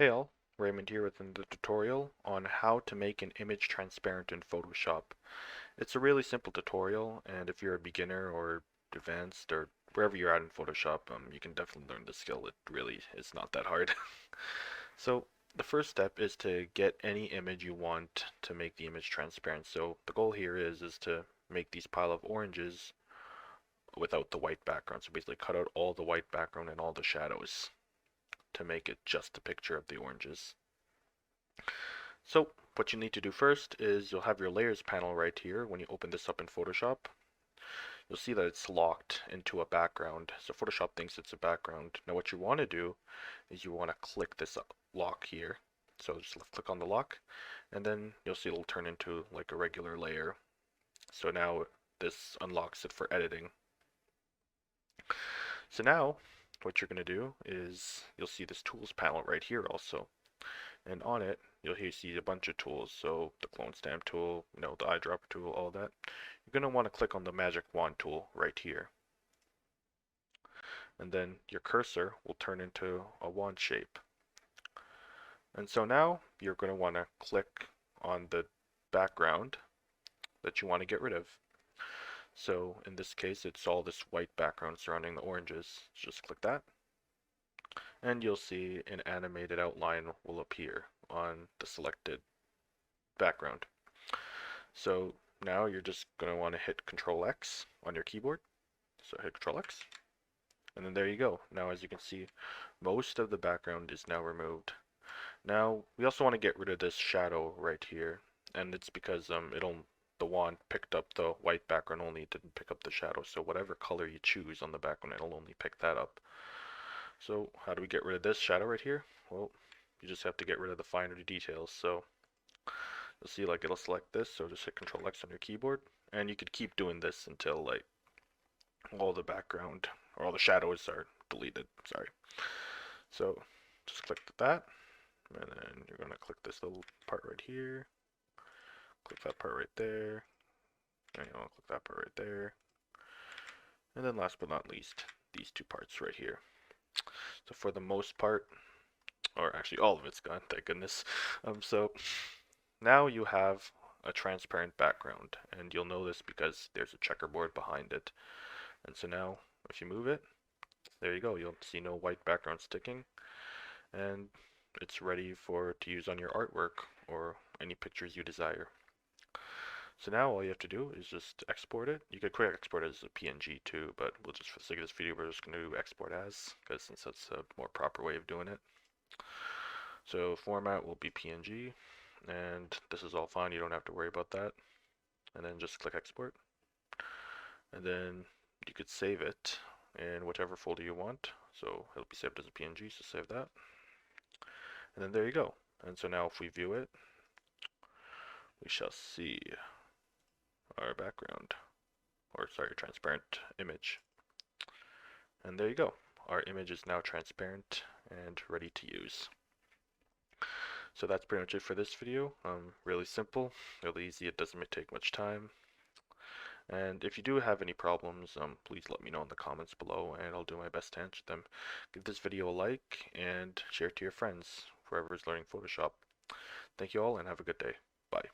Hey all, Raymond here with the tutorial on how to make an image transparent in Photoshop. It's a really simple tutorial, and if you're a beginner or advanced or wherever you're at in Photoshop, you can definitely learn the skill. It really is not that hard. So the first step is to get any image you want to make the image transparent. So the goal here is to make these pile of oranges without the white background. So basically cut out all the white background and all the shadows to make it just a picture of the oranges. So what you need to do first is you'll have your layers panel right here. When you open this up in Photoshop, you'll see that it's locked into a background. So Photoshop thinks it's a background. Now what you want to do is you want to click this lock here. So just click on the lock, and then you'll see it'll turn into like a regular layer. So now this unlocks it for editing. So now what you're going to do is you'll see this tools panel right here also. And on it, you'll see a bunch of tools. So the clone stamp tool, the eyedropper tool, all that. You're going to want to click on the magic wand tool right here. And then your cursor will turn into a wand shape. And so now you're going to want to click on the background that you want to get rid of. So in this case, it's all this white background surrounding the oranges. Just click that. And you'll see an animated outline will appear on the selected background. So now you're just going to want to hit Control X on your keyboard. So hit Control X. And then there you go. Now as you can see, most of the background is now removed. Now we also want to get rid of this shadow right here. And it's because the wand picked up the white background only, it didn't pick up the shadow. So whatever color you choose on the background, it'll only pick that up. So how do we get rid of this shadow right here? Well, you just have to get rid of the finer details. So you'll see like it'll select this, so just hit Control X on your keyboard, and you could keep doing this until like all the background or all the shadows are deleted. Sorry. So just click that, and then you're gonna click this little part right here, click that part right there, and you want to click that part right there, and then last but not least, these two parts right here. So for the most part, or actually all of it's gone, thank goodness. So now you have a transparent background, and you'll know this because there's a checkerboard behind it. And so now if you move it, there you go, you'll see no white background sticking, and it's ready to use on your artwork or any pictures you desire. So now all you have to do is just export it. You could quick export it as a PNG too, but we'll just, for the sake of this video, we're just going to do export as, because since that's a more proper way of doing it. So format will be PNG, and this is all fine, you don't have to worry about that. And then just click export, and then you could save it in whichever folder you want. So it'll be saved as a PNG, so save that. And then there you go. And so now if we view it, we shall see our background, or sorry, transparent image. And there you go. Our image is now transparent and ready to use. So that's pretty much it for this video. Really simple, really easy, it doesn't take much time. And if you do have any problems, please let me know in the comments below and I'll do my best to answer them. Give this video a like and share it to your friends, whoever is learning Photoshop. Thank you all and have a good day. Bye.